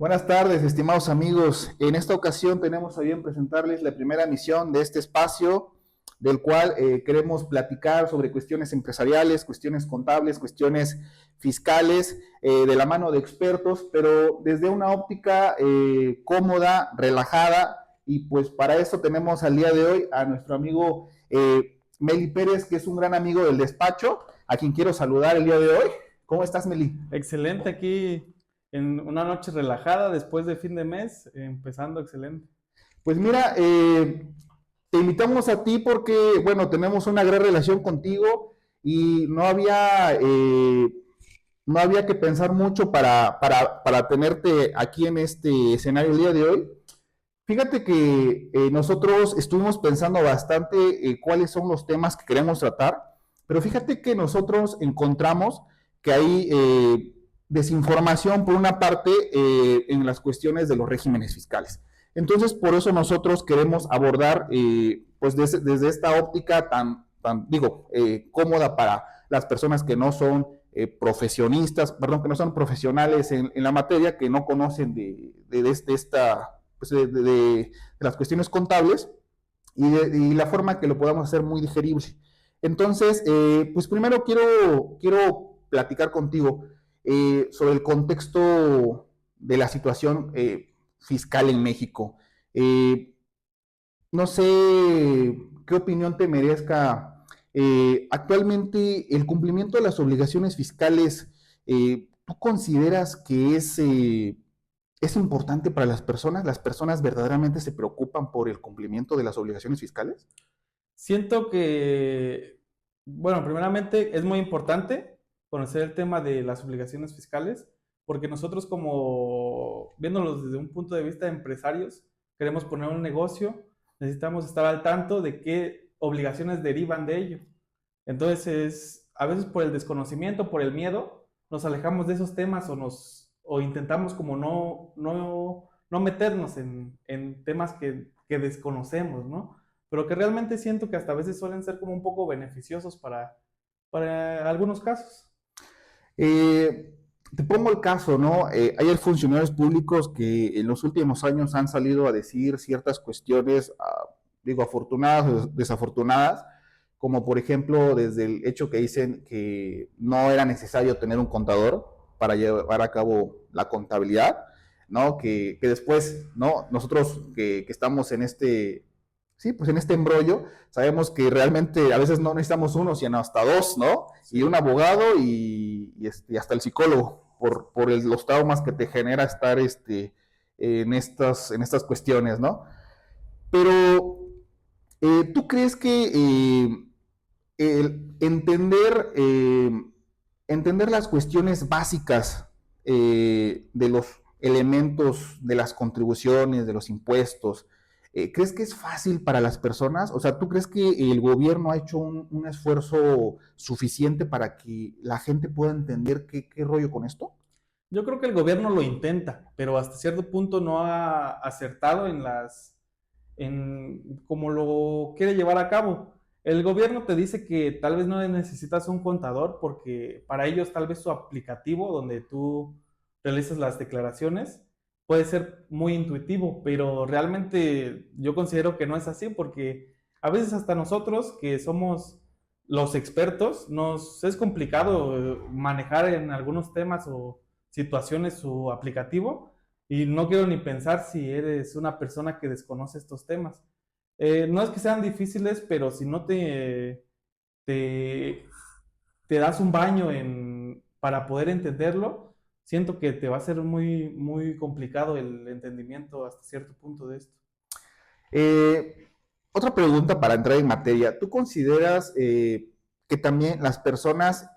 Buenas tardes, estimados amigos. En esta ocasión tenemos a bien presentarles la primera emisión de este espacio, del cual queremos platicar sobre cuestiones empresariales, cuestiones contables, cuestiones fiscales, de la mano de expertos, pero desde una óptica cómoda, relajada, y pues para eso tenemos al día de hoy a nuestro amigo Meli Pérez, que es un gran amigo del despacho, a quien quiero saludar el día de hoy. ¿Cómo estás, Meli? Excelente aquí en una noche relajada después de fin de mes, empezando excelente. Pues mira, te invitamos a ti porque, bueno, tenemos una gran relación contigo y no había que pensar mucho para tenerte aquí en este escenario el día de hoy. Fíjate que nosotros estuvimos pensando bastante cuáles son los temas que queremos tratar, pero fíjate que nosotros encontramos que hay desinformación por una parte en las cuestiones de los regímenes fiscales. Entonces, por eso nosotros queremos abordar, pues desde esta óptica cómoda para las personas que no son profesionistas, perdón, que no son profesionales en la materia, que no conocen de esta pues, de las cuestiones contables y la forma que lo podamos hacer muy digerible. Entonces, pues primero quiero platicar contigo sobre el contexto de la situación fiscal en México. Eh, no sé qué opinión te merezca. Actualmente, el cumplimiento de las obligaciones fiscales, ¿tú consideras que es importante para las personas? ¿Las personas verdaderamente se preocupan por el cumplimiento de las obligaciones fiscales? Siento que, bueno, primeramente es muy importante conocer el tema de las obligaciones fiscales, porque nosotros como viéndolos desde un punto de vista de empresarios, queremos poner un negocio, necesitamos estar al tanto de qué obligaciones derivan de ello. Entonces, a veces por el desconocimiento, por el miedo, nos alejamos de esos temas o intentamos como no meternos en temas que desconocemos, ¿no? Pero que realmente siento que hasta a veces suelen ser como un poco beneficiosos para algunos casos. Eh, Te pongo el caso, ¿no? Hay funcionarios públicos que en los últimos años han salido a decir ciertas cuestiones, digo, afortunadas o desafortunadas, como por ejemplo desde el hecho que dicen que no era necesario tener un contador para llevar a cabo la contabilidad, ¿no? Que después, ¿no? Nosotros que estamos en sí, pues en este embrollo, sabemos que realmente a veces no necesitamos uno, sino hasta dos, ¿no? Y un Sí. abogado y hasta el psicólogo, los traumas que te genera estar en estas cuestiones, ¿no? Pero, ¿tú crees que el entender las cuestiones básicas de los elementos de las contribuciones, de los impuestos, ¿crees que es fácil para las personas? O sea, ¿tú crees que el gobierno ha hecho un esfuerzo suficiente para que la gente pueda entender qué rollo con esto? Yo creo que el gobierno lo intenta, pero hasta cierto punto no ha acertado en cómo lo quiere llevar a cabo. El gobierno te dice que tal vez no necesitas un contador porque para ellos tal vez su aplicativo donde tú realizas las declaraciones puede ser muy intuitivo, pero realmente yo considero que no es así porque a veces hasta nosotros que somos los expertos nos es complicado manejar en algunos temas o situaciones su aplicativo y no quiero ni pensar si eres una persona que desconoce estos temas. No es que sean difíciles, pero si no te, te das un baño para poder entenderlo, siento que te va a ser muy complicado el entendimiento hasta cierto punto de esto. Eh, Otra pregunta para entrar en materia. ¿Tú consideras que también las personas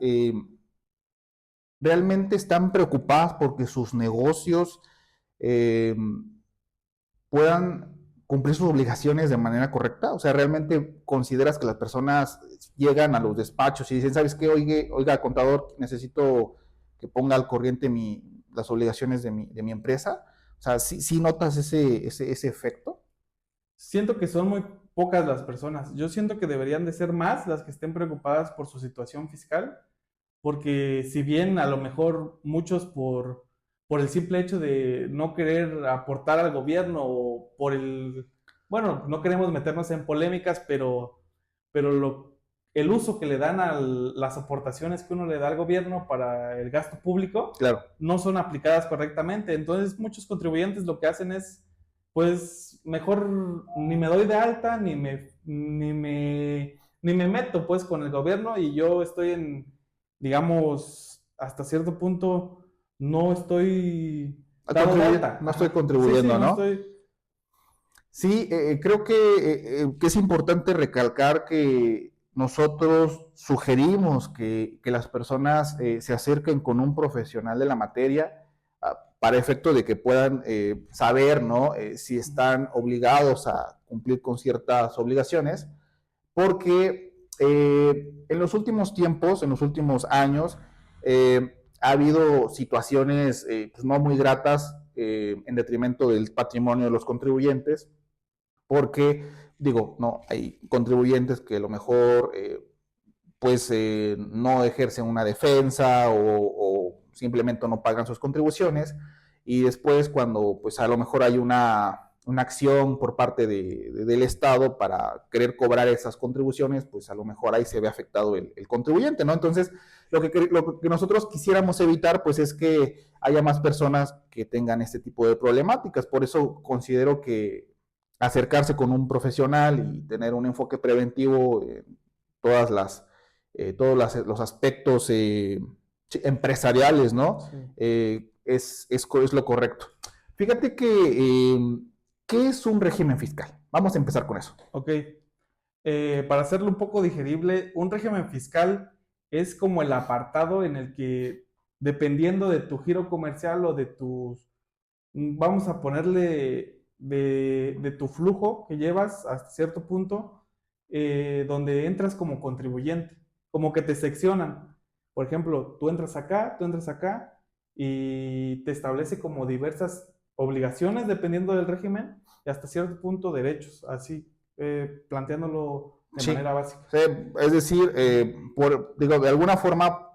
realmente están preocupadas porque sus negocios eh, puedan cumplir sus obligaciones de manera correcta? O sea, ¿realmente consideras que las personas llegan a los despachos y dicen, ¿sabes qué? Oiga, contador, necesito que ponga al corriente las obligaciones de mi empresa? O sea, ¿sí notas ese efecto? Siento que son muy pocas las personas. Yo siento que deberían de ser más las que estén preocupadas por su situación fiscal, porque si bien a lo mejor muchos por el simple hecho de no querer aportar al gobierno o bueno, no queremos meternos en polémicas, pero el uso que le dan a las aportaciones que uno le da al gobierno para el gasto público Claro. no son aplicadas correctamente. Entonces, muchos contribuyentes lo que hacen es, pues, mejor ni me doy de alta, ni me meto, pues, con el gobierno y yo estoy digamos, hasta cierto punto, no estoy dado de alta. No estoy Ajá. Sí, sí, contribuyendo, no ¿no? estoy. Sí, creo que es importante recalcar que nosotros sugerimos que las personas se acerquen con un profesional de la materia para efecto de que puedan saber, ¿no? Si están obligados a cumplir con ciertas obligaciones, porque en los últimos tiempos, en los últimos años, ha habido situaciones pues no muy gratas en detrimento del patrimonio de los contribuyentes, porque, digo, no, hay contribuyentes que a lo mejor pues no ejercen una defensa o simplemente no pagan sus contribuciones y después cuando pues a lo mejor hay una acción por parte del Estado para querer cobrar esas contribuciones, pues a lo mejor ahí se ve afectado el contribuyente, ¿no? Entonces, lo que nosotros quisiéramos evitar, pues es que haya más personas que tengan este tipo de problemáticas. Por eso considero que acercarse con un profesional y tener un enfoque preventivo en todas los aspectos empresariales, ¿no? Sí. Es lo correcto. Fíjate ¿qué es un régimen fiscal? Vamos a empezar con eso. Ok. Para hacerlo un poco digerible, un régimen fiscal es como el apartado en el que, dependiendo de tu giro comercial o de vamos a ponerle de tu flujo que llevas hasta cierto punto, donde entras como contribuyente, como que te seccionan. Por ejemplo, tú entras acá y te establece como diversas obligaciones dependiendo del régimen y hasta cierto punto derechos, así, planteándolo de Sí, manera básica. sí, es decir, digo, de alguna forma,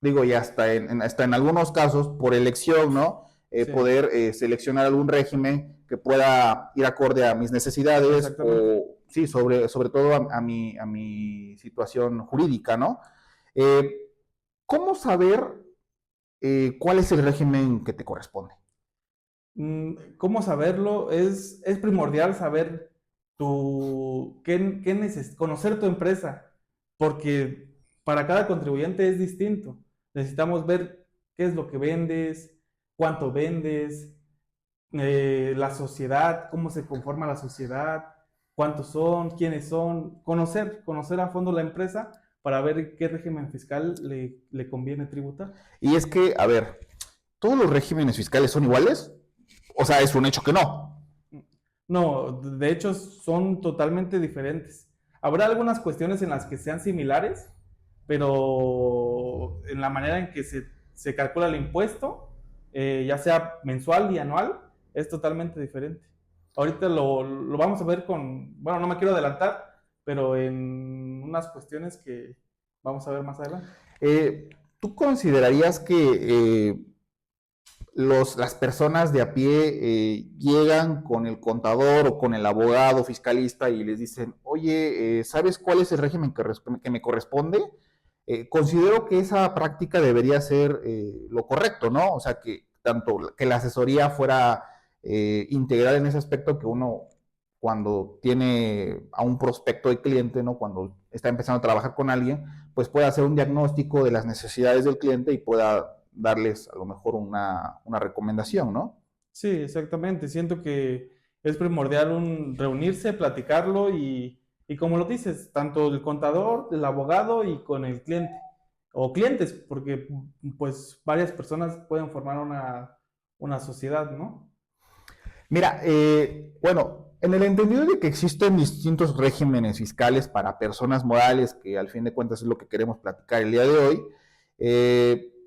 digo, y hasta en algunos casos, por elección, ¿no? Sí, Poder seleccionar algún régimen que pueda ir acorde a mis necesidades exactamente. o, sí, sobre todo a mi situación jurídica, ¿no? Eh, ¿Cómo saber cuál es el régimen que te corresponde? ¿Cómo saberlo? Es primordial saber conocer tu empresa, porque para cada contribuyente es distinto. Necesitamos ver qué es lo que vendes, cuánto vendes, la sociedad, cómo se conforma la sociedad, cuántos son, quiénes son, conocer a fondo la empresa para ver qué régimen fiscal le conviene tributar. Y es que, a ver, ¿todos los regímenes fiscales son iguales? O sea, es un hecho que no. No, de hecho son totalmente diferentes. Habrá algunas cuestiones en las que sean similares, pero en la manera en que se calcula el impuesto, ya sea mensual y anual, es totalmente diferente. Ahorita lo vamos a ver bueno, no me quiero adelantar, pero en unas cuestiones que vamos a ver más adelante. ¿Tú considerarías que las personas de a pie llegan con el contador o con el abogado fiscalista y les dicen, oye, ¿sabes cuál es el régimen que me corresponde? Considero que esa práctica debería ser lo correcto, ¿no? O sea, que tanto que la asesoría fuera integral en ese aspecto que uno cuando tiene a un prospecto de cliente, ¿no? Cuando está empezando a trabajar con alguien, pues pueda hacer un diagnóstico de las necesidades del cliente y pueda darles a lo mejor una recomendación, ¿no? Sí, exactamente. Siento que es primordial reunirse, platicarlo y como lo dices, tanto el contador, el abogado y con el cliente o clientes, porque pues varias personas pueden formar una sociedad, ¿no? Mira, bueno, en el entendido de que existen distintos regímenes fiscales para personas morales, que al fin de cuentas es lo que queremos platicar el día de hoy,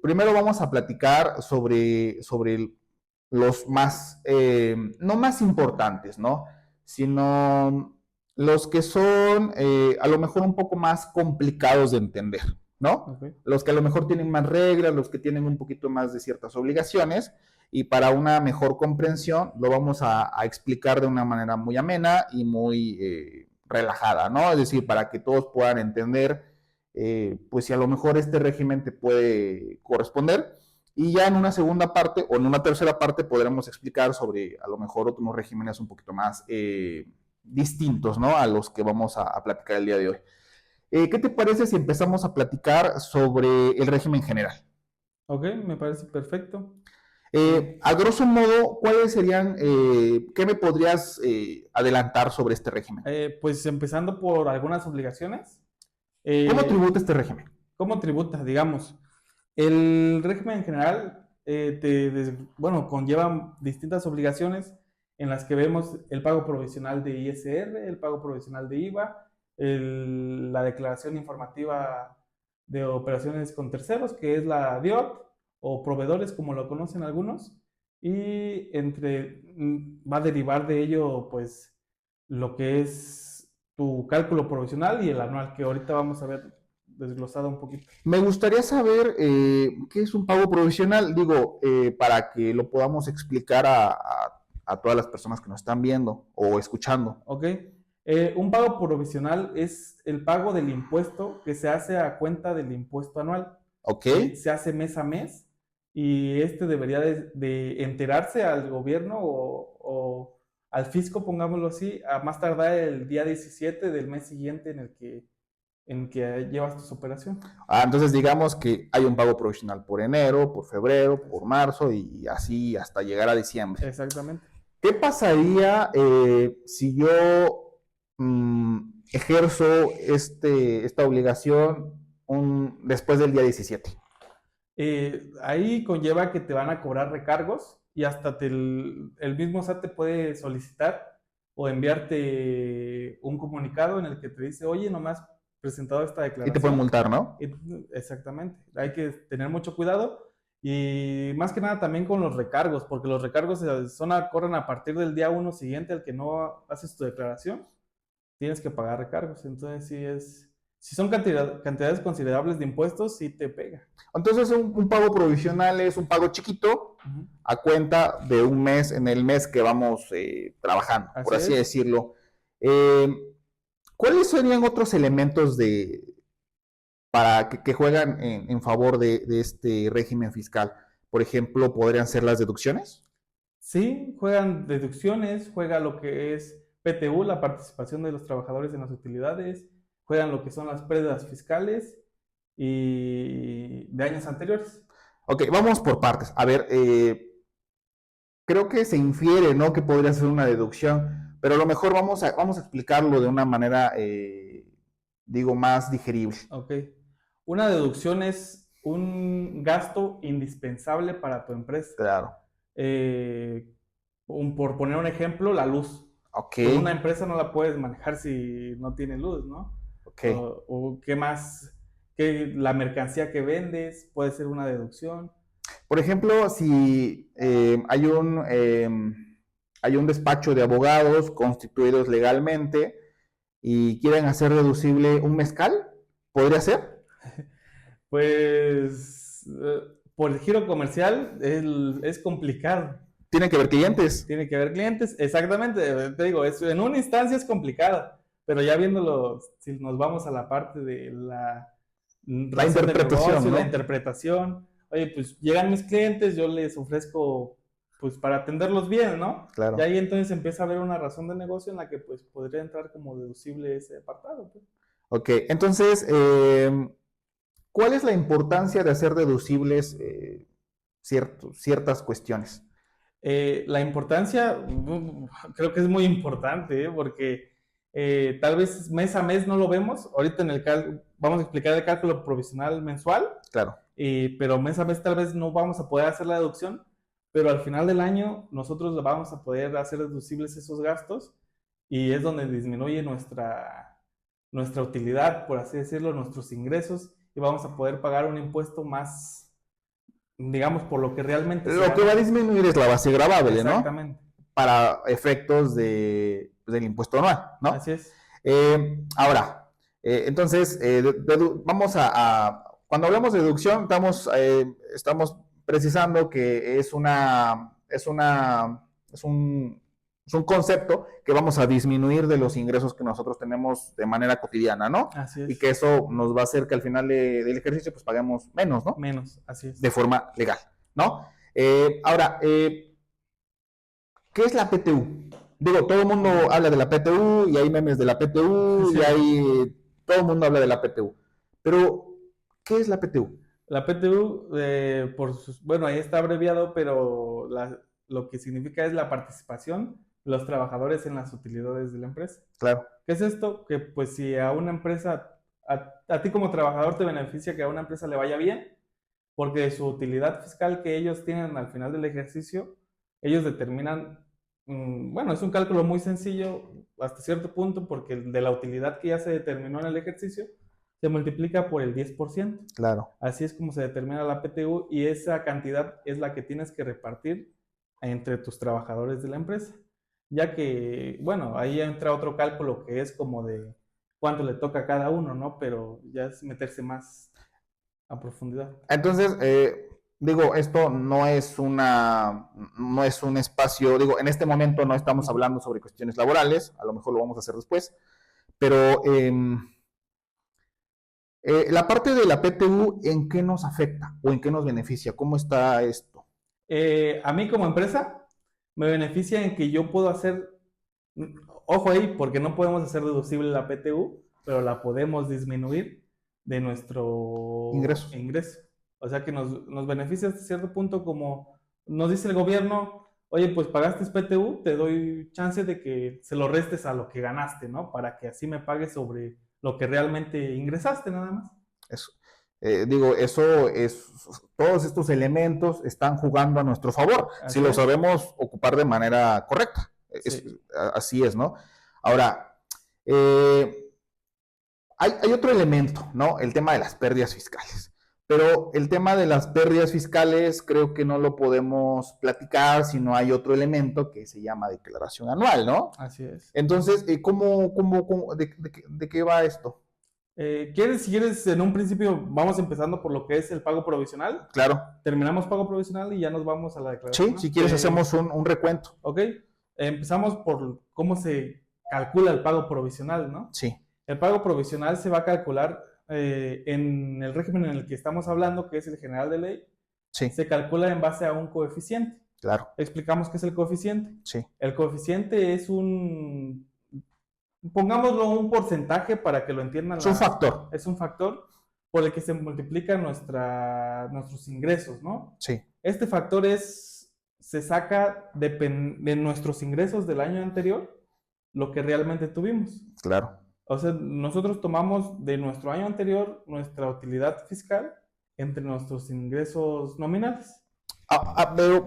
primero vamos a platicar sobre los más, no más importantes, ¿no? Sino los que son a lo mejor un poco más complicados de entender. ¿no? Ok. Los que a lo mejor tienen más reglas, los que tienen un poquito más de ciertas obligaciones, y para una mejor comprensión lo vamos a explicar de una manera muy amena y muy relajada, ¿no? Es decir, para que todos puedan entender, pues si a lo mejor este régimen te puede corresponder, y ya en una segunda parte o en una tercera parte podremos explicar sobre a lo mejor otros regímenes un poquito más distintos, ¿no? A los que vamos a platicar el día de hoy. ¿Qué te parece si empezamos a platicar sobre el régimen general? Ok, me parece perfecto. A grosso modo, ¿cuáles serían, qué me podrías adelantar sobre este régimen? Pues empezando por algunas obligaciones. ¿Cómo Eh, tributa este régimen? ¿Cómo tributa, digamos? El régimen en general bueno, conlleva distintas obligaciones en las que vemos el pago provisional de ISR, el pago provisional de IVA, la declaración informativa de operaciones con terceros, que es la DIOT, o proveedores, como lo conocen algunos, y va a derivar de ello, pues, lo que es tu cálculo provisional y el anual, que ahorita vamos a ver desglosado un poquito. Me gustaría saber qué es un pago provisional, digo, para que lo podamos explicar a todas las personas que nos están viendo o escuchando. ¿Ok? Un pago provisional es el pago del impuesto que se hace a cuenta del impuesto anual. ¿Ok? Se hace mes a mes y este debería de enterarse al gobierno o al fisco, pongámoslo así, a más tardar el día 17 del mes siguiente en que llevas tus operaciones. Entonces digamos que hay un pago provisional por enero, por febrero, por marzo y así hasta llegar a diciembre. Exactamente. ¿Qué pasaría si yo ejerzo esta obligación después del día 17? Ahí conlleva que te van a cobrar recargos y hasta el mismo SAT te puede solicitar o enviarte un comunicado en el que te dice, oye, nomás presentado esta Y te pueden declaración. multar, ¿no? Exactamente, hay que tener mucho cuidado y más que nada también con los recargos, porque los recargos corren a partir del día 1 siguiente al que no haces tu declaración, tienes que pagar recargos, entonces si son cantidades considerables de impuestos, sí te pega. Entonces un pago provisional es un pago chiquito Ujú. a cuenta de un mes en el mes que vamos trabajando, por así Así es. decirlo. Eh, ¿Cuáles serían otros elementos para que juegan en favor de este régimen fiscal? Por ejemplo, ¿podrían ser las deducciones? Sí, juegan deducciones, juega lo que es PTU, la participación de los trabajadores en las utilidades, juegan lo que son las pérdidas fiscales y de años anteriores. Ok, vamos por partes. A ver, creo que se infiere, ¿no? Que podría ser una deducción, pero a lo mejor vamos a explicarlo de una manera, digo, más digerible. Ok. Una deducción es un gasto indispensable para tu empresa. Claro. Eh, por poner un ejemplo, la luz. Ok, Pues una empresa no la puedes manejar si no tiene luz, ¿no? ok. O qué más, que la mercancía que vendes puede ser una deducción. Por ejemplo, si hay un despacho de abogados constituidos legalmente y quieren hacer deducible un mezcal, ¿podría ser? Pues por el giro comercial es complicado. Tienen que ver clientes. Tiene que haber clientes, exactamente. Te digo, en una instancia es complicada, pero ya viéndolo, si nos vamos a la parte de la La razón de interpretación, negocio, ¿no? la interpretación, oye, pues llegan mis clientes, yo les ofrezco, pues para atenderlos bien, ¿no? Y Claro. ahí entonces empieza a haber una razón de negocio en la que pues podría entrar como deducible ese apartado, pues. Ok, entonces, ¿cuál es la importancia de hacer deducibles ciertas cuestiones? La importancia, creo que es muy importante, porque tal vez mes a mes no lo vemos. Ahorita vamos a explicar el cálculo provisional mensual, Claro. pero mes a mes tal vez no vamos a poder hacer la deducción, pero al final del año nosotros vamos a poder hacer deducibles esos gastos y es donde disminuye nuestra utilidad, por así decirlo, nuestros ingresos y vamos a poder pagar un impuesto más, digamos, por lo que realmente se Lo que va a gana. disminuir es la base gravable, ¿no? Exactamente. Para efectos del impuesto anual, ¿no? Así es. Ahora, entonces, vamos cuando hablamos de deducción, estamos precisando que es un concepto que vamos a disminuir de los ingresos que nosotros tenemos de manera cotidiana, ¿no? Así Y es. que eso nos va a hacer que al final del ejercicio pues paguemos menos, ¿no? Menos, así es. De forma legal, ¿no? Ahora, ¿qué es la PTU? Digo, todo el mundo habla de la PTU y hay memes de la PTU Sí. y todo el mundo habla de la PTU. Pero, ¿qué es la PTU? La PTU, bueno, ahí está abreviado, pero lo que significa es la participación de los trabajadores en las utilidades de la empresa. Claro. ¿Qué es esto? Que pues si a una empresa, a ti como trabajador te beneficia que a una empresa le vaya bien, porque su utilidad fiscal que ellos tienen al final del ejercicio, ellos determinan, bueno, es un cálculo muy sencillo hasta cierto punto, porque de la utilidad que ya se determinó en el ejercicio, se multiplica por el 10%. Claro. Así es como se determina la PTU y esa cantidad es la que tienes que repartir entre tus trabajadores de la empresa. Ya que, bueno, ahí entra otro cálculo que es como de cuánto le toca a cada uno, ¿no? Pero ya es meterse más a profundidad. Entonces, digo, esto no es un espacio, digo, en este momento no estamos hablando sobre cuestiones laborales, a lo mejor lo vamos a hacer después, pero la parte de la PTU, ¿en qué nos afecta o en qué nos beneficia? ¿Cómo está esto? A mí como empresa me beneficia en que yo puedo hacer, ojo ahí, porque no podemos hacer deducible la PTU, pero la podemos disminuir de nuestro ingreso. O sea que nos beneficia hasta cierto punto, como nos dice el gobierno, oye, pues pagaste PTU, te doy chance de que se lo restes a lo que ganaste, ¿no? Para que así me pagues sobre lo que realmente ingresaste, nada más. Eso. Todos estos elementos están jugando a nuestro favor, si lo sabemos ocupar de manera correcta. Sí. Así es, ¿no? Ahora, hay otro elemento, ¿no? El tema de las pérdidas fiscales. Pero el tema de las pérdidas fiscales creo que no lo podemos platicar si no hay otro elemento que se llama declaración anual, ¿no? Así es. Entonces, ¿de qué va esto? Si quieres, en un principio vamos empezando por lo que es el pago provisional. Claro. Terminamos pago provisional y ya nos vamos a la declaración. Sí, si quieres hacemos un recuento. Ok, empezamos por cómo se calcula el pago provisional, ¿no? Sí. El pago provisional se va a calcular en el régimen en el que estamos hablando, que es el general de ley. Sí. Se calcula en base a un coeficiente. Claro. Explicamos qué es el coeficiente. Sí. El coeficiente es pongámoslo un porcentaje para que lo entiendan. Es un factor. Es un factor por el que se multiplican nuestros ingresos, ¿no? Sí. Este factor se saca de nuestros ingresos del año anterior, lo que realmente tuvimos. Claro. O sea, nosotros tomamos de nuestro año anterior nuestra utilidad fiscal entre nuestros ingresos nominales.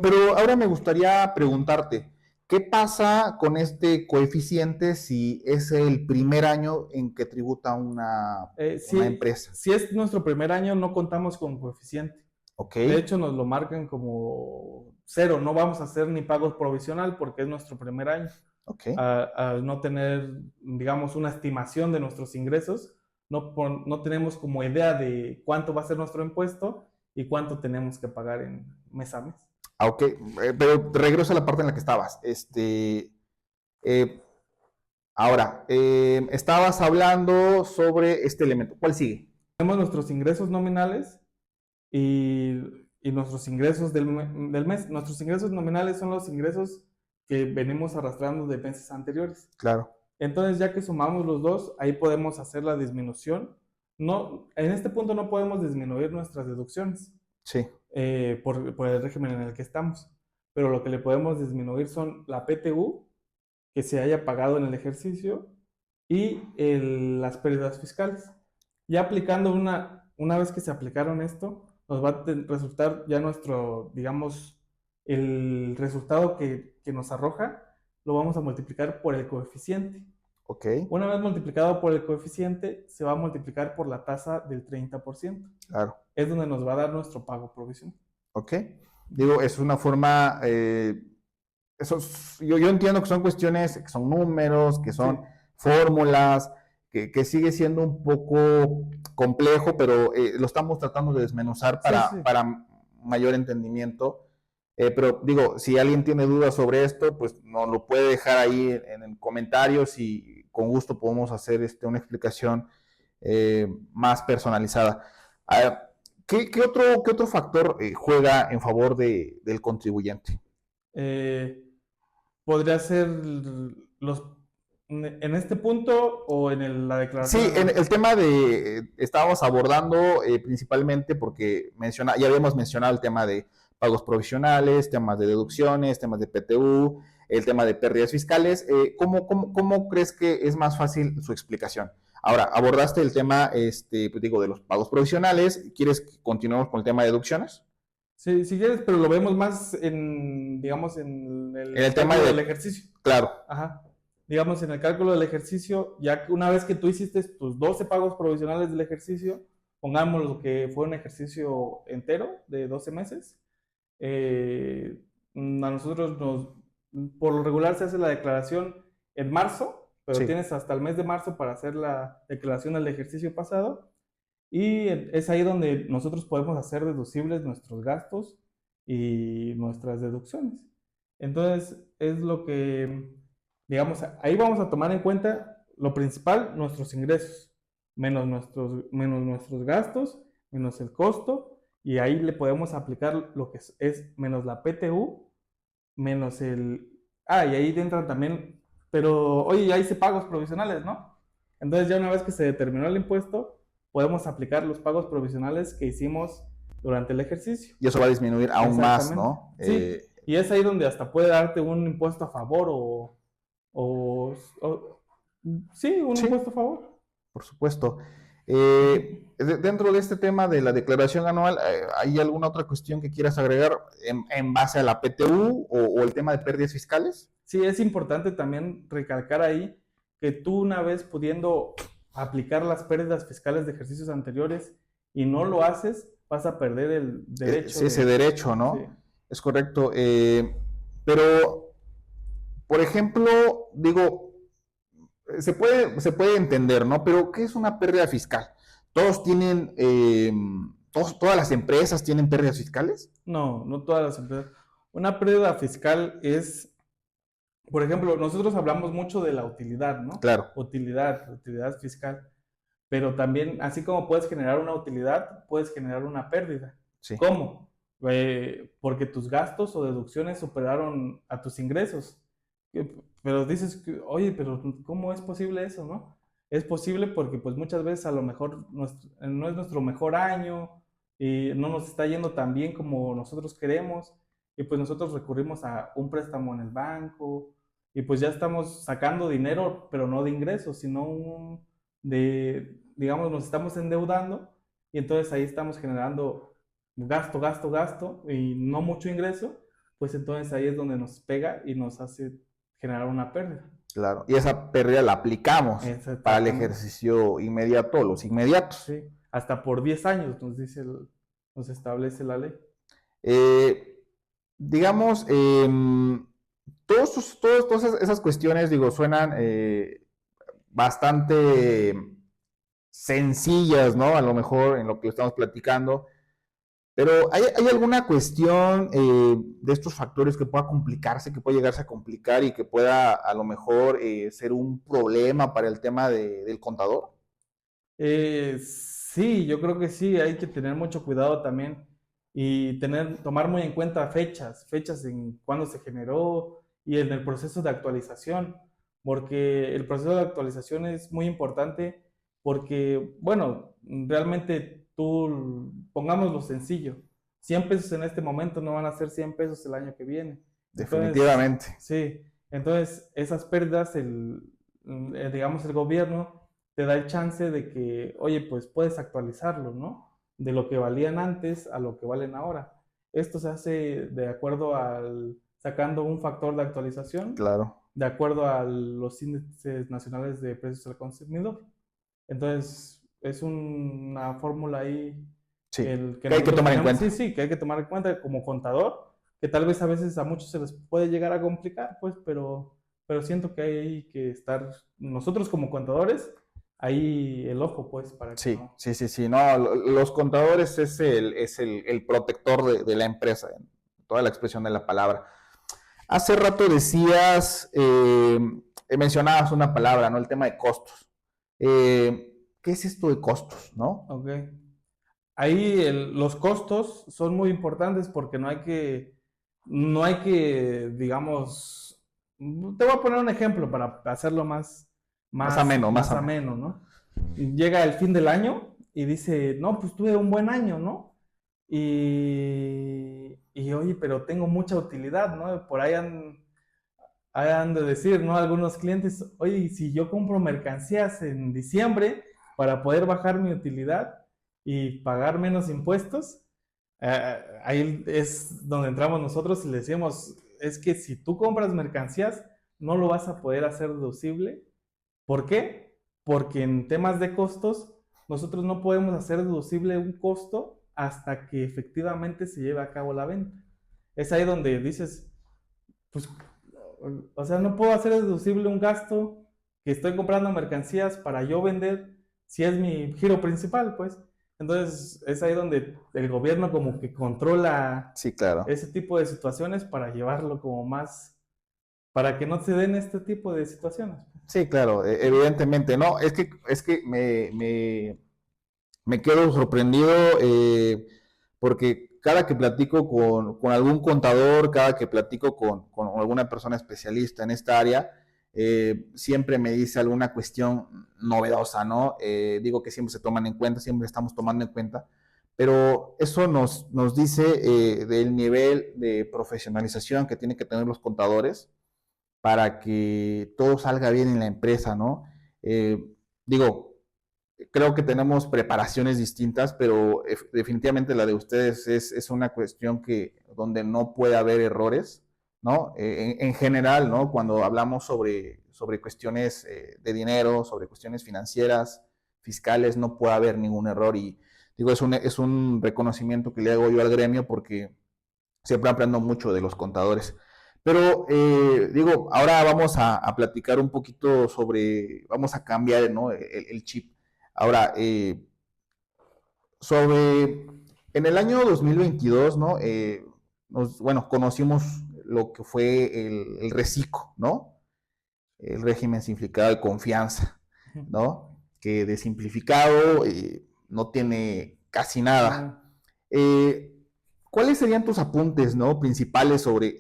Pero ahora me gustaría preguntarte, ¿qué pasa con este coeficiente si es el primer año en que tributa una empresa? Si es nuestro primer año, no contamos con coeficiente. Okay. De hecho, nos lo marcan como 0. No vamos a hacer ni pagos provisional porque es nuestro primer año. Okay. Al no tener, digamos, una estimación de nuestros ingresos, no tenemos como idea de cuánto va a ser nuestro impuesto y cuánto tenemos que pagar en mes a mes. Ok, pero regreso a la parte en la que estabas. Ahora, estabas hablando sobre este elemento. ¿Cuál sigue? Tenemos nuestros ingresos nominales y nuestros ingresos del mes. Nuestros ingresos nominales son los ingresos que venimos arrastrando de meses anteriores. Claro. Entonces, ya que sumamos los dos, ahí podemos hacer la disminución. No, en este punto no podemos disminuir nuestras deducciones. Sí. Por el régimen en el que estamos. Pero lo que le podemos disminuir son la PTU que se haya pagado en el ejercicio y las pérdidas fiscales. Ya aplicando una vez que se aplicaron esto, nos va a resultar ya nuestro, digamos, el resultado que nos arroja, lo vamos a multiplicar por el coeficiente. Ok. Una vez multiplicado por el coeficiente, se va a multiplicar por la tasa del 30%. Claro. Es donde nos va a dar nuestro pago provisional. Ok. Digo, es una forma, yo entiendo que son cuestiones, que son números, que son fórmulas, que sigue siendo un poco complejo, pero lo estamos tratando de desmenuzar Sí, sí. para mayor entendimiento. Pero digo, si alguien tiene dudas sobre esto, pues nos lo puede dejar ahí en comentarios y con gusto podemos hacer una explicación más personalizada. Ah, qué otro factor juega en favor del contribuyente? Eh, Podría ser los en este punto o en la Sí, declaración en anual. el tema estábamos abordando principalmente porque ya habíamos mencionado el tema de pagos provisionales, temas de deducciones, temas de PTU, el tema de pérdidas fiscales. ¿Cómo crees que es más fácil su explicación? Ahora, abordaste el tema, pues digo, de los pagos provisionales. ¿Quieres que continuemos con el tema de deducciones? Sí, si quieres, pero lo vemos más en, digamos, en En el el tema cálculo del de, ejercicio. claro, Ajá. Digamos, en el cálculo del ejercicio, ya que una vez que tú hiciste tus 12 pagos provisionales del ejercicio, pongamos lo que fue un ejercicio entero de 12 meses, a nosotros por lo regular se hace la declaración en marzo, pero sí. tienes hasta el mes de marzo para hacer la declaración del ejercicio pasado y es ahí donde nosotros podemos hacer deducibles nuestros gastos y nuestras deducciones. Entonces, es lo que, digamos, ahí vamos a tomar en cuenta lo principal, nuestros ingresos, menos nuestros gastos, menos el costo, y ahí le podemos aplicar lo que es menos la PTU, menos el... Ah, y ahí entran también, pero oye, ya hice pagos provisionales, ¿no? Entonces ya una vez que se determinó el impuesto, podemos aplicar los pagos provisionales que hicimos durante el ejercicio. Y eso va a disminuir aún más, Exactamente. ¿no? Sí, y es ahí donde hasta puede darte un impuesto a favor o, o sí, un Sí, impuesto a favor. por supuesto. Ujú. Dentro de este tema de la declaración anual, ¿hay alguna otra cuestión que quieras agregar en base a la PTU o el tema de pérdidas fiscales? Sí, es importante también recalcar ahí que tú una vez pudiendo aplicar las pérdidas fiscales de ejercicios anteriores y no lo haces, vas a perder el Es derecho ese de... derecho, Sí, ¿no? Es correcto. Pero, por ejemplo, digo, se puede entender, ¿no? Pero, ¿qué es una pérdida fiscal? ¿Todos tienen, todas las empresas tienen pérdidas fiscales? no, no todas las empresas. Una pérdida fiscal es, por ejemplo, nosotros hablamos mucho de la utilidad, ¿no? Claro, Utilidad fiscal. Pero también, así como puedes generar una utilidad, puedes generar una pérdida. sí. ¿Cómo? Porque tus gastos o deducciones superaron a tus ingresos. Pero dices, oye, pero ¿cómo es posible eso, no? Es posible porque pues muchas veces a lo mejor no es nuestro mejor año y no nos está yendo tan bien como nosotros queremos y pues nosotros recurrimos a un préstamo en el banco y pues ya estamos sacando dinero, pero no de ingresos, sino digamos, nos estamos endeudando y entonces ahí estamos generando gasto, gasto, gasto y no mucho ingreso, pues entonces ahí es donde nos pega y nos hace generar una pérdida. Claro, y esa pérdida la aplicamos para el Exactamente. ejercicio inmediato, los inmediatos. Sí, hasta por 10 años nos establece la ley. Eh, digamos, todas esas cuestiones, digo, suenan bastante sencillas, ¿no? A lo mejor en lo que estamos platicando, pero ¿hay alguna cuestión de estos factores que pueda complicarse, que pueda llegarse a complicar y que pueda a lo mejor ser un problema para el tema del contador? Sí, yo creo que sí, hay que tener mucho cuidado también y tomar muy en cuenta fechas en cuándo se generó y en el proceso de actualización, porque el proceso de actualización es muy importante porque, bueno, realmente pongámoslo sencillo, 100 pesos en este momento no van a ser 100 pesos el año que viene. Entonces, Definitivamente, sí, entonces esas pérdidas, digamos, el gobierno te da el chance de que, oye, pues puedes actualizarlo, ¿no? De lo que valían antes a lo que valen ahora. Esto se hace de acuerdo sacando un factor de actualización, claro. de acuerdo a los índices nacionales de precios al consumidor. Entonces, es una fórmula ahí Sí, que que hay que nosotros tomar en tenemos, sí, cuenta. sí, que hay que tomar en cuenta como contador, que tal vez a veces a muchos se les puede llegar a complicar, pues, pero siento que hay que estar, nosotros como contadores, ahí el ojo, pues, para que Sí, no. sí, sí, sí. No, los contadores es el protector de la empresa, en toda la expresión de la palabra. Hace rato decías, mencionabas una palabra, ¿no? El tema de costos. ¿Qué es esto de costos, no? Ok. Ahí los costos son muy importantes porque no hay que, digamos, te voy a poner un ejemplo para hacerlo más, Más más, ameno, más más ameno. ameno, ¿no? Llega el fin del año y dice, no, pues tuve un buen año, ¿no? Y oye, pero tengo mucha utilidad, ¿no? Por ahí han de decir, ¿no? Algunos clientes, oye, ¿y si yo compro mercancías en diciembre para poder bajar mi utilidad y pagar menos impuestos? Ahí es donde entramos nosotros y le decimos, es que si tú compras mercancías, no lo vas a poder hacer deducible. ¿Por qué? Porque en temas de costos, nosotros no podemos hacer deducible un costo hasta que efectivamente se lleve a cabo la venta. Es ahí donde dices, pues, o sea, no puedo hacer deducible un gasto que estoy comprando mercancías para yo vender si es mi giro principal, pues. Entonces, es ahí donde el gobierno como que controla Sí, claro. ese tipo de situaciones para llevarlo como más, para que no se den este tipo de situaciones. Sí, claro, evidentemente. No, es que me quedo sorprendido porque cada que platico con algún contador, cada que platico con alguna persona especialista en esta área, siempre me dice alguna cuestión novedosa, ¿no? Digo que siempre se toman en cuenta, siempre estamos tomando en cuenta, pero eso nos dice del nivel de profesionalización que tienen que tener los contadores para que todo salga bien en la empresa, ¿no? Eh, digo, creo que tenemos preparaciones distintas, pero definitivamente la de ustedes es una cuestión donde no puede haber errores, ¿no? En general, ¿no? Cuando hablamos sobre cuestiones de dinero, sobre cuestiones financieras, fiscales, no puede haber ningún error y digo, es un reconocimiento que le hago yo al gremio porque siempre aprendo mucho de los contadores. Pero digo, ahora vamos a platicar un poquito vamos a cambiar, ¿no? el chip. Ahora, en el año 2022, ¿no? Bueno, conocimos lo que fue el RECICO, ¿no? El régimen simplificado de confianza, ¿no? Que de simplificado no tiene casi nada. No. Eh, ¿Cuáles serían tus apuntes, ¿no? Principales sobre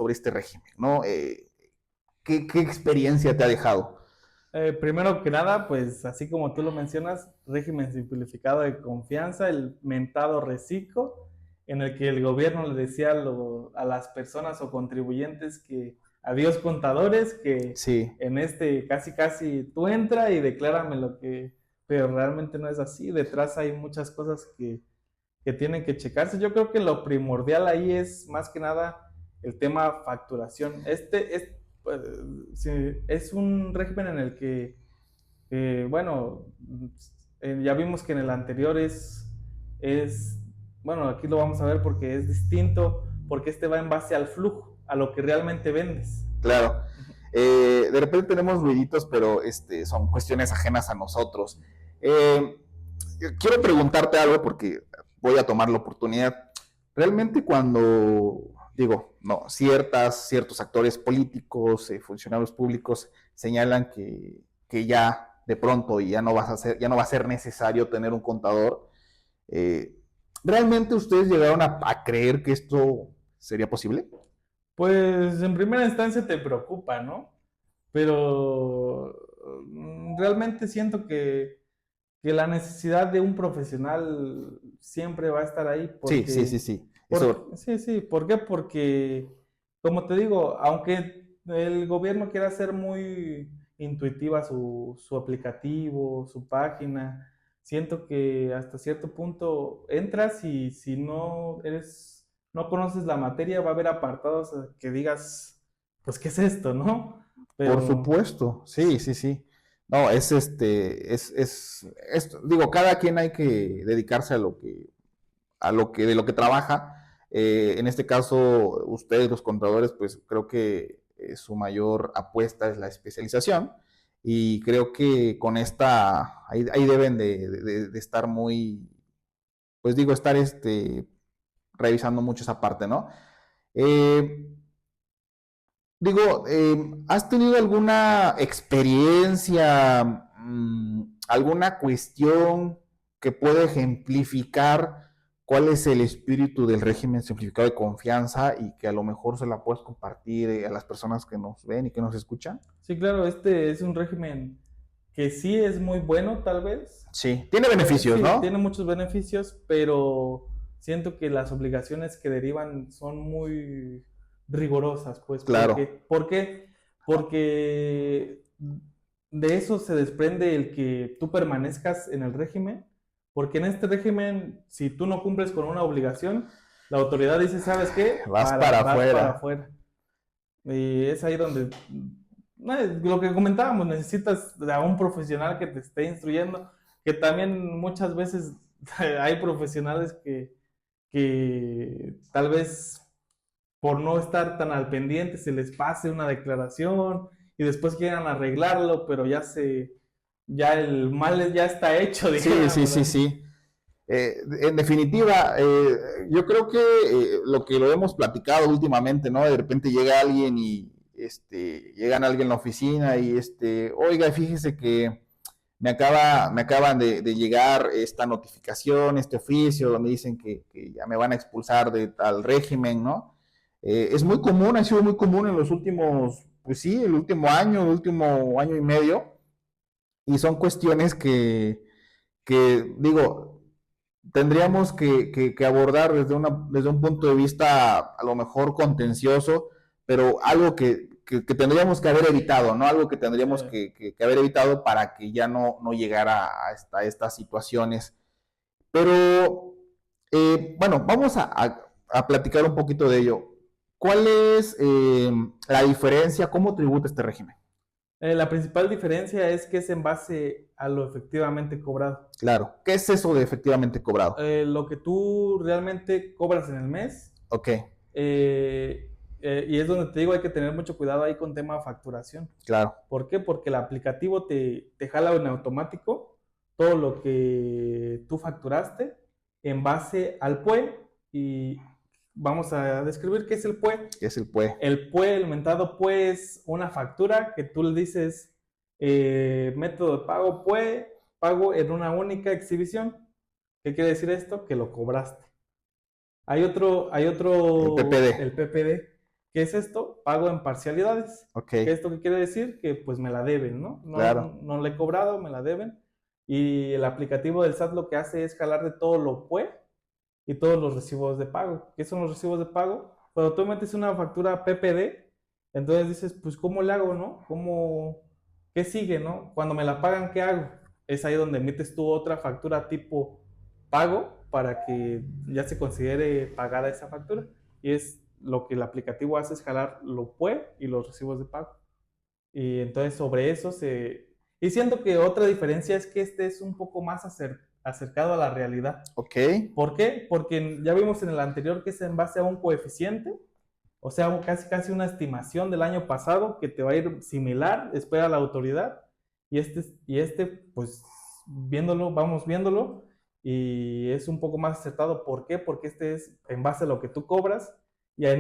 este régimen, ¿no? ¿Qué experiencia te ha dejado? Primero que nada, pues así como tú lo mencionas, régimen simplificado de confianza, el mentado reciclo, en el que el gobierno le decía a las personas o contribuyentes que adiós contadores, que Sí, en este casi casi tú entra y declárame lo que, pero realmente no es así, detrás hay muchas cosas que tienen que checarse. Yo creo que lo primordial ahí es más que nada el tema facturación. Pues, sí, es un régimen en el que, bueno, ya vimos que en el anterior bueno, aquí lo vamos a ver porque es distinto, porque este va en base al flujo, a lo que realmente vendes. claro. De repente tenemos ruiditos, pero son cuestiones ajenas a nosotros. Eh, Quiero preguntarte algo porque voy a tomar la oportunidad. Realmente cuando, digo, no, ciertos actores políticos, funcionarios públicos señalan que ya de pronto ya no va a ser necesario tener un contador, eh, ¿realmente ustedes llegaron a creer que esto sería posible? Pues en primera instancia te preocupa, ¿no? Pero realmente siento que la necesidad de un profesional siempre va a estar ahí Sí, sí, sí, sí. Eso, sí, sí, ¿por qué? Porque, como te digo, aunque el gobierno quiera hacer muy intuitiva su aplicativo, su página, siento que hasta cierto punto entras y si no conoces la materia, va a haber apartados que digas, pues, ¿qué es esto, no? por Pero supuesto, sí, sí, sí. No, digo, cada quien hay que dedicarse de lo que trabaja. En este caso, ustedes, los contadores, pues creo que su mayor apuesta es la especialización. y creo que con esta, ahí deben de estar muy, pues digo, estar revisando mucho esa parte, ¿no? Eh, Digo, ¿has tenido alguna experiencia, alguna cuestión que pueda ejemplificar cuál es el espíritu del régimen simplificado de confianza y que a lo mejor se la puedes compartir a las personas que nos ven y que nos escuchan? Sí, claro, este es un régimen que sí es muy bueno, tal vez. Sí, tiene beneficios, Sí, tiene ¿no? muchos beneficios, pero siento que las obligaciones que derivan son muy rigurosas, pues, Claro, ¿por qué? Porque de eso se desprende el que tú permanezcas en el régimen, porque en este régimen, si tú no cumples con una obligación, la autoridad dice, ¿sabes qué? vas para Vas para afuera. afuera. Y es ahí donde, lo que comentábamos, necesitas a un profesional que te esté instruyendo, que también muchas veces hay profesionales que tal vez por no estar tan al pendiente se les pase una declaración y después quieran arreglarlo, pero ya el mal ya está hecho, Sí, sí, digamos sí, así. sí. En definitiva, yo creo que lo hemos platicado últimamente, ¿no? De repente llega alguien y llegan alguien a la oficina y oiga, fíjese que me acaban de llegar esta notificación, este oficio, donde dicen que ya me van a expulsar de tal régimen, ¿no? Es muy común, ha sido muy común en los últimos, pues sí, el último año y medio, y son cuestiones que digo, tendríamos que abordar desde un punto de vista a lo mejor contencioso, pero algo que tendríamos que haber evitado, ¿no? Algo que tendríamos Eh, que haber evitado para que ya no llegara a estas situaciones. Pero, bueno, vamos a platicar un poquito de ello. ¿Cuál es la diferencia? ¿Cómo tributa este régimen? la principal diferencia es que es en base a lo efectivamente cobrado. Claro. ¿Qué es eso de efectivamente cobrado? Lo que tú realmente cobras en el mes. Ok, Y es donde te digo, hay que tener mucho cuidado ahí con tema facturación. claro. ¿Por qué? Porque el aplicativo te jala en automático todo lo que tú facturaste en base al PUE. Y vamos a describir qué es el PUE. ¿Qué es el PUE? El PUE, el mentado PUE, es una factura que tú le dices, método de pago PUE, pago en una única exhibición. ¿Qué quiere decir esto? Que lo cobraste. El El PPD. PPD. ¿Qué es esto? Pago en parcialidades. Ok, ¿Qué esto qué quiere decir? Que pues me la deben, ¿no? claro. No le he cobrado, me la deben. Y el aplicativo del SAT lo que hace es jalar de todo lo PUE y todos los recibos de pago. ¿Qué son los recibos de pago? Cuando tú metes una factura PPD, entonces dices, pues ¿cómo le hago, no? ¿Qué sigue, no? Cuando me la pagan, ¿qué hago? Es ahí donde metes tú otra factura tipo pago para que ya se considere pagada esa factura. Y es lo que el aplicativo hace es jalar lo PUE y los recibos de pago. Y entonces sobre eso se... Y siento que otra diferencia es que este es un poco más acercado a la realidad. Ok, ¿Por qué? Porque ya vimos en el anterior que es en base a un coeficiente, o sea, casi una estimación del año pasado que te va a ir similar, espera la autoridad, pues vamos viéndolo, y es un poco más acertado. ¿Por qué? Porque este es en base a lo que tú cobras, y a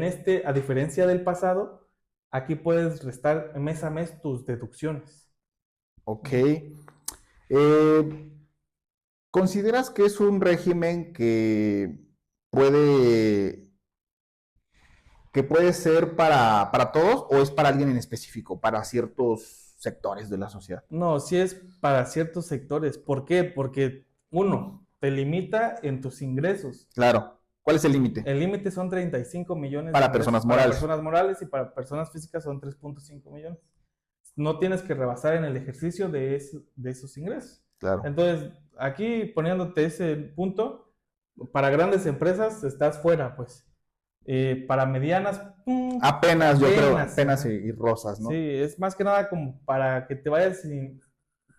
diferencia del pasado, aquí puedes restar mes a mes tus deducciones. ok. ¿Consideras que es un régimen puede, que puede ser para todos o es para alguien en específico, para ciertos sectores de la sociedad? No, sí es para ciertos sectores. ¿Por qué? Porque uno, te limita en tus ingresos. Claro. ¿Cuál es el límite? El límite son 35 millones de Para ingresos personas para morales. personas morales, y para personas físicas son 3.5 millones. No tienes que rebasar en el ejercicio de esos ingresos. Claro. Entonces, aquí poniéndote ese punto, para grandes empresas estás fuera, pues. Para medianas, Apenas, yo creo, apenas. apenas Ajá. y rosas, Sí, ¿no? es más que nada como para que te vayas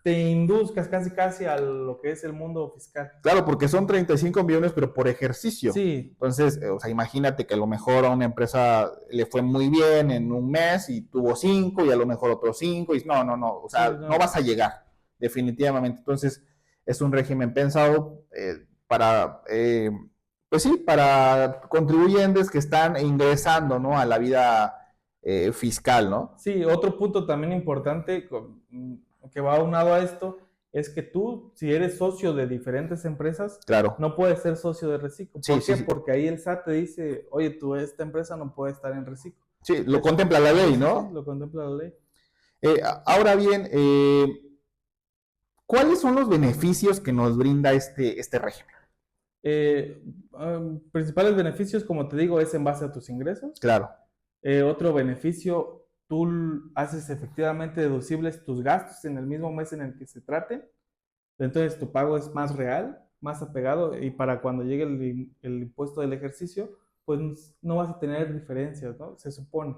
te induzcas casi a lo que es el mundo fiscal. Claro, porque son 35 millones, pero por ejercicio. Sí. Entonces, o sea, imagínate que a lo mejor a una empresa le fue muy bien en un mes y tuvo 5 y a lo mejor otros 5 y no, o sea, Sí, no vas a llegar, definitivamente. Entonces, es un régimen pensado para, pues sí, para contribuyentes que están ingresando, ¿no? A la vida fiscal, ¿no? Sí, otro punto también importante que va aunado a esto es que tú, si eres socio de diferentes empresas, Claro. no puedes ser socio de Reciclo. ¿Por Sí, qué? sí. Porque ahí el SAT te dice, oye, tú, esta empresa no puede estar en Reciclo. Sí, lo contempla la ley, ¿no? Sí, lo contempla la ley. Ahora bien, ¿cuáles son los beneficios que nos brinda este régimen? Principales beneficios, como te digo, es en base a tus ingresos. Claro. Otro beneficio, tú haces efectivamente deducibles tus gastos en el mismo mes en el que se traten. Entonces tu pago es más real, más apegado, y para cuando llegue el impuesto del ejercicio, pues no vas a tener diferencias, ¿no? Se supone.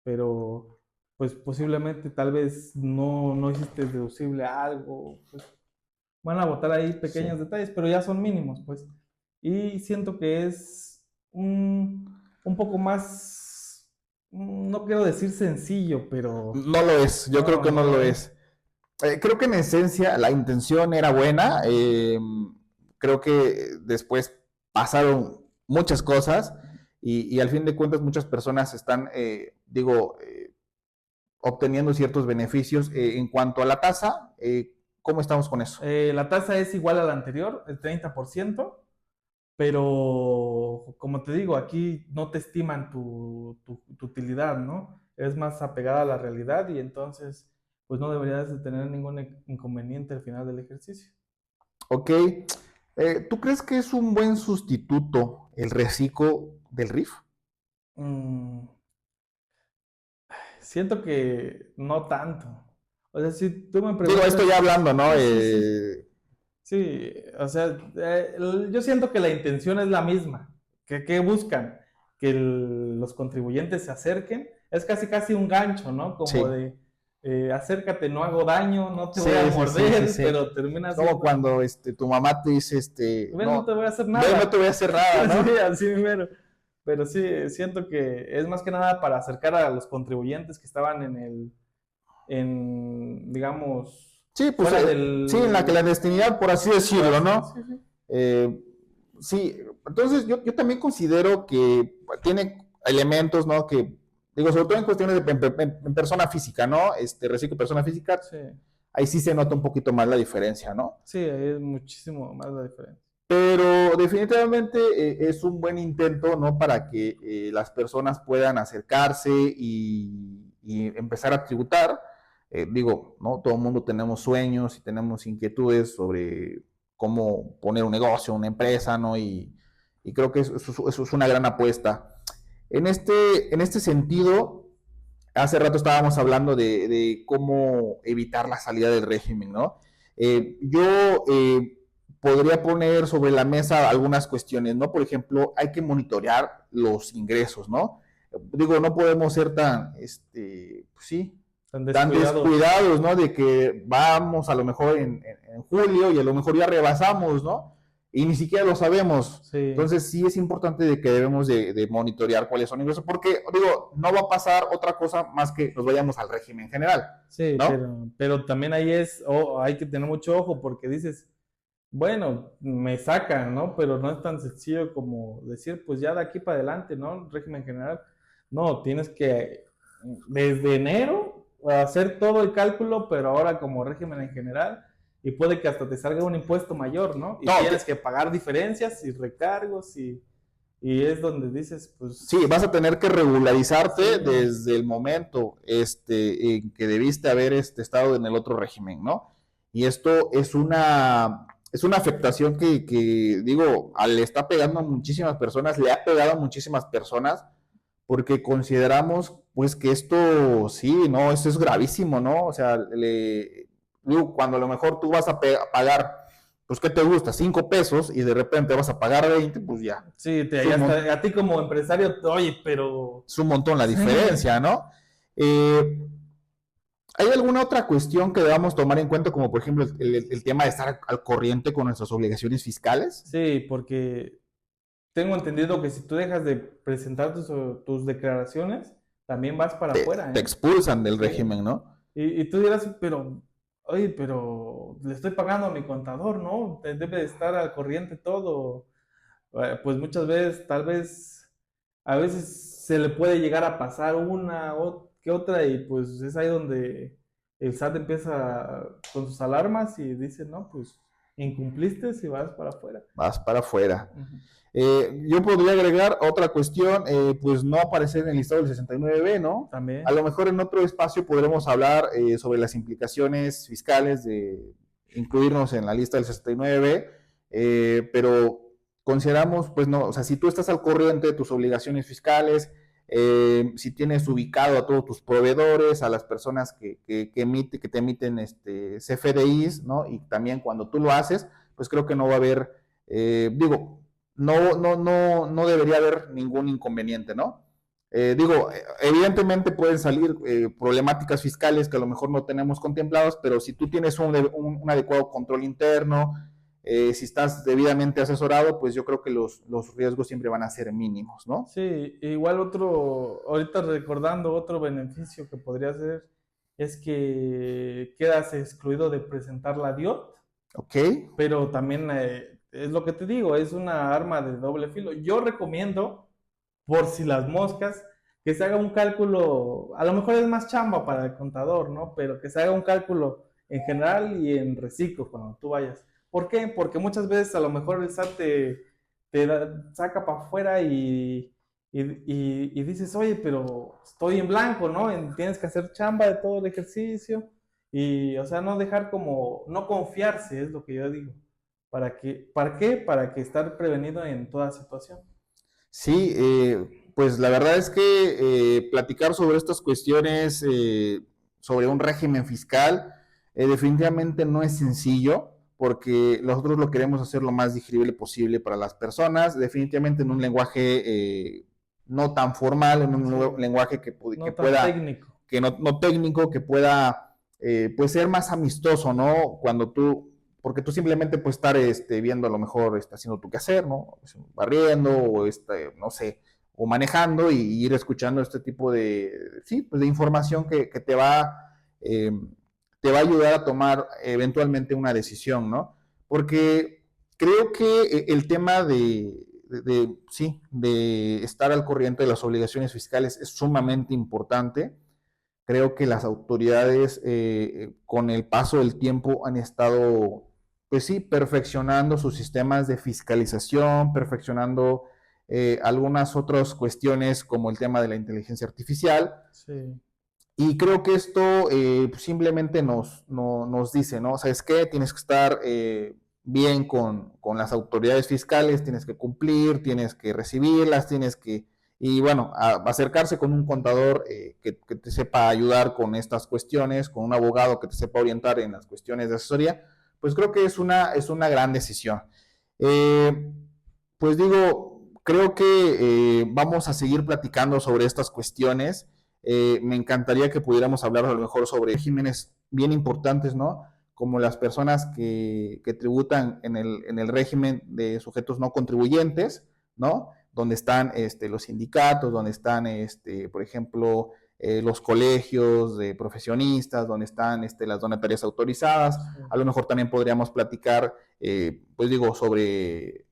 Pero pues posiblemente tal vez no hiciste deducible algo, pues van a botar ahí pequeños detalles, pero ya son mínimos, pues. Y siento que es un poco más, no quiero decir sencillo, pero No lo es, yo creo que no lo es. Creo que en esencia la intención era buena. Creo que después pasaron muchas cosas y al fin de cuentas muchas personas están, obteniendo ciertos beneficios. En cuanto a la tasa, ¿cómo estamos con eso? La tasa es igual a la anterior, el 30%, pero como te digo, aquí no te estiman tu utilidad, ¿no? Es más apegada a la realidad y entonces pues no deberías de tener ningún inconveniente al final del ejercicio. Ok. ¿Tú crees que es un buen sustituto el reciclo del RIF? Mm, Siento que no tanto. O sea, si tú me Digo, esto preguntas... ya hablando, ¿no? Sí. Sí, o sea, yo siento que la intención es la misma. ¿Qué buscan? Que los contribuyentes se acerquen. Es casi un gancho, ¿no? Como Sí. de, acércate, no hago daño, no te Sí, voy a sí, morder, sí. pero termina Es como siendo... cuando tu mamá te dice, Ven, no te voy a hacer ven, nada. no te voy a hacer nada, ¿no? Sí, así mero. Pero sí, siento que es más que nada para acercar a los contribuyentes que estaban digamos, Sí, pues fuera sí, en la del... clandestinidad, por así decirlo, ¿no? Sí, sí. Eh, sí, entonces yo también considero que tiene elementos, ¿no? Que, digo, sobre todo en cuestiones de en persona física, ¿no? Reciclo persona física, Sí, ahí sí se nota un poquito más la diferencia, ¿no? sí, es muchísimo más la diferencia. Pero definitivamente es un buen intento, ¿no? Para que las personas puedan acercarse y empezar a tributar. Digo, ¿no? Todo el mundo tenemos sueños y tenemos inquietudes sobre cómo poner un negocio, una empresa, ¿no? Y creo que eso es una gran apuesta. En este sentido, hace rato estábamos hablando de cómo evitar la salida del régimen, ¿no? Yo podría poner sobre la mesa algunas cuestiones, ¿no? Por ejemplo, hay que monitorear los ingresos, ¿no? Digo, no podemos ser pues sí, Tan tan descuidados. descuidados, ¿no? De que vamos a lo mejor en julio y a lo mejor ya rebasamos, ¿no? Y ni siquiera lo sabemos. Sí, Entonces sí es importante de que debemos de monitorear cuáles son los ingresos, porque digo, no va a pasar otra cosa más que nos vayamos al régimen general, sí, ¿no? pero también ahí hay que tener mucho ojo porque dices, bueno, me sacan, ¿no? Pero no es tan sencillo como decir, pues ya de aquí para adelante, ¿no? Régimen general. No, tienes que desde enero hacer todo el cálculo, pero ahora como régimen en general, y puede que hasta te salga un impuesto mayor, ¿no? Y No, tienes que pagar diferencias y recargos y es donde dices, sí, pues, vas a tener que regularizarte sí, desde el momento en que debiste haber estado en el otro régimen, ¿no? Y esto es una afectación que, digo, le está pegando a muchísimas personas, le ha pegado a muchísimas personas, porque consideramos, pues, que esto, sí, ¿no? Esto es gravísimo, ¿no? O sea, digo, cuando a lo mejor tú vas a pagar, pues, ¿qué te gusta? 5 pesos y de repente vas a pagar 20, pues ya. sí, a ti como empresario, oye, pero... Es un montón la Sí, diferencia, ¿no? Eh, ¿Hay alguna otra cuestión que debamos tomar en cuenta, como por ejemplo el tema de estar al corriente con nuestras obligaciones fiscales? Sí, porque tengo entendido que si tú dejas de presentar tus declaraciones, también vas para afuera, Te ¿eh? expulsan del Sí. régimen, ¿no? Y tú dirás, pero, oye, pero le estoy pagando a mi contador, ¿no? Debe de estar al corriente todo. Pues muchas veces, tal vez, a veces se le puede llegar a pasar una que otra y pues es ahí donde el SAT empieza con sus alarmas y dice, no, pues incumpliste si vas para afuera. Vas para afuera. Ujú. Yo podría agregar otra cuestión, pues no aparecer en el listado del 69B, ¿no? A También. lo mejor en otro espacio podremos hablar sobre las implicaciones fiscales de incluirnos en la lista del 69B, pero consideramos, pues no, o sea, si tú estás al corriente de tus obligaciones fiscales, si tienes ubicado a todos tus proveedores, a las personas que te emiten CFDIs, ¿no? Y también cuando tú lo haces, pues creo que no va a haber, digo, no debería haber ningún inconveniente, ¿no? Evidentemente pueden salir problemáticas fiscales que a lo mejor no tenemos contempladas, pero si tú tienes un adecuado control interno, si estás debidamente asesorado, pues yo creo que los riesgos siempre van a ser mínimos, ¿no? Sí, igual otro, ahorita recordando otro beneficio que podría ser es que quedas excluido de presentar la DIOT, ¿Ok? pero también es lo que te digo, es una arma de doble filo. Yo recomiendo, por si las moscas, que se haga un cálculo, a lo mejor es más chamba para el contador, ¿no? Pero que se haga un cálculo en general y en reciclo cuando tú vayas. ¿Por qué? Porque muchas veces a lo mejor el SAT saca para afuera y dices, oye, pero estoy en blanco, ¿no? Tienes que hacer chamba de todo el ejercicio y, o sea, no dejar como, no confiarse, es lo que yo digo. ¿Para qué? Para que estar prevenido en toda situación. Sí, pues la verdad es que platicar sobre estas cuestiones, sobre un régimen fiscal, definitivamente no es sencillo, porque nosotros lo queremos hacer lo más digerible posible para las personas, definitivamente en un lenguaje no tan formal, en un Sí, lenguaje que no tan pueda, técnico. que no técnico, que pueda pues ser más amistoso, ¿no? Cuando tú, porque tú simplemente puedes estar viendo a lo mejor haciendo tu quehacer, ¿no? Barriendo o no sé, o manejando y ir escuchando este tipo de, sí, pues de información que te va a ayudar a tomar eventualmente una decisión, ¿no? Porque creo que el tema sí, de estar al corriente de las obligaciones fiscales es sumamente importante. Creo que las autoridades con el paso del tiempo han estado, pues sí, perfeccionando sus sistemas de fiscalización, perfeccionando algunas otras cuestiones como el tema de la inteligencia artificial. Sí. Y creo que esto simplemente nos dice, ¿no? ¿Sabes qué? Tienes que estar bien con las autoridades fiscales, tienes que cumplir, tienes que recibirlas, tienes que, y bueno, acercarse con un contador que te sepa ayudar con estas cuestiones, con un abogado que te sepa orientar en las cuestiones de asesoría, pues creo que es una gran decisión. Eh, pues digo, creo que vamos a seguir platicando sobre estas cuestiones. Me encantaría que pudiéramos hablar a lo mejor sobre regímenes bien importantes, ¿no? Como las personas que tributan en el régimen de sujetos no contribuyentes, ¿no? Donde están los sindicatos, donde están, por ejemplo, los colegios de profesionistas, donde están las donatarias autorizadas. Sí. A lo mejor también podríamos platicar, pues digo, sobre,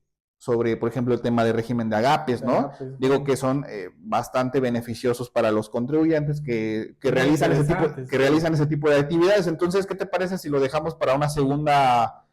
por ejemplo, el tema de régimen de agapes, ¿no? Pues Digo que son bastante beneficiosos para los contribuyentes muy interesante, que sí. realizan ese tipo de actividades. Entonces, ¿qué te parece si lo dejamos para una segunda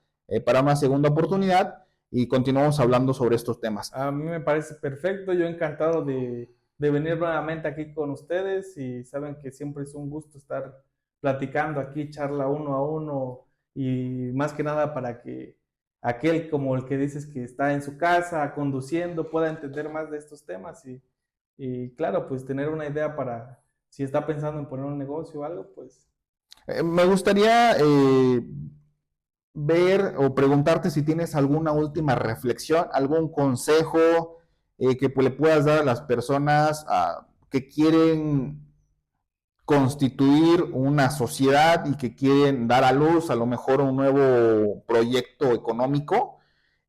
oportunidad y continuamos hablando sobre estos temas? A mí me parece perfecto, yo encantado de venir nuevamente aquí con ustedes y saben que siempre es un gusto estar platicando aquí, charla uno a uno y más que nada para que aquel como el que dices que está en su casa conduciendo pueda entender más de estos temas y claro, pues tener una idea para si está pensando en poner un negocio o algo, pues Me gustaría ver o preguntarte si tienes alguna última reflexión, algún consejo que le puedas dar a las personas que quieren constituir una sociedad y que quieren dar a luz a lo mejor un nuevo proyecto económico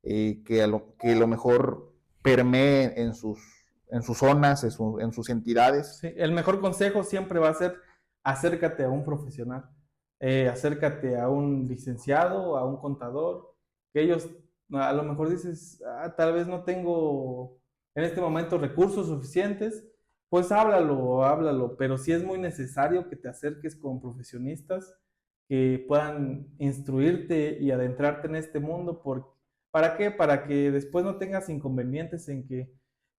que a lo mejor permee en sus zonas, en sus entidades. Sí, el mejor consejo siempre va a ser acércate a un profesional, acércate a un licenciado, a un contador, que ellos a lo mejor dices, tal vez no tengo en este momento recursos suficientes, pues háblalo, pero sí es muy necesario que te acerques con profesionistas que puedan instruirte y adentrarte en este mundo. ¿Para qué? Para que después no tengas inconvenientes en que,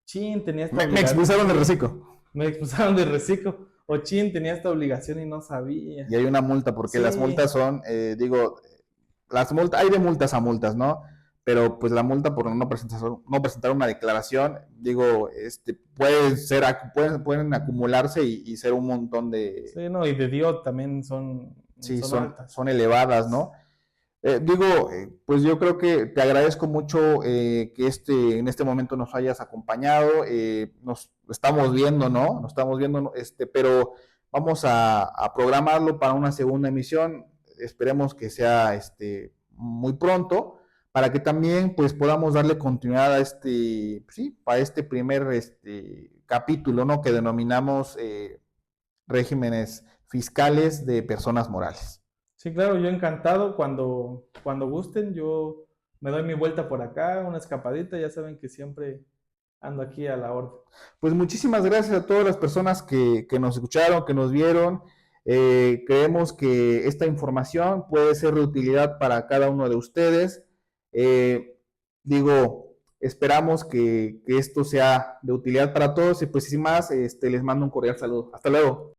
chin, tenía esta Me obligación. expulsaron del reciclo. Me expulsaron de reciclo. O chin, tenía esta obligación y no sabía. Y hay una multa, porque Sí, las multas son, las multas, hay de multas a multas, ¿no? Pero pues la multa por no presentar una declaración, pueden acumularse y ser un montón de, sí, no, y de Dios también sí, son altas. son elevadas, ¿no? Pues yo creo que te agradezco mucho que en este momento nos hayas acompañado. Nos estamos viendo, ¿no? Nos estamos viendo, ¿no? Pero vamos a programarlo para una segunda emisión. Esperemos que sea muy pronto para que también pues podamos darle continuidad a sí, para este primer capítulo, ¿no? Que denominamos regímenes fiscales de personas morales. Sí, claro, yo encantado cuando gusten, yo me doy mi vuelta por acá, una escapadita, ya saben que siempre ando aquí a la orden. Pues muchísimas gracias a todas las personas que nos escucharon, que nos vieron. Creemos que esta información puede ser de utilidad para cada uno de ustedes. Esperamos que esto sea de utilidad para todos y pues sin más, les mando un cordial saludo. Hasta luego.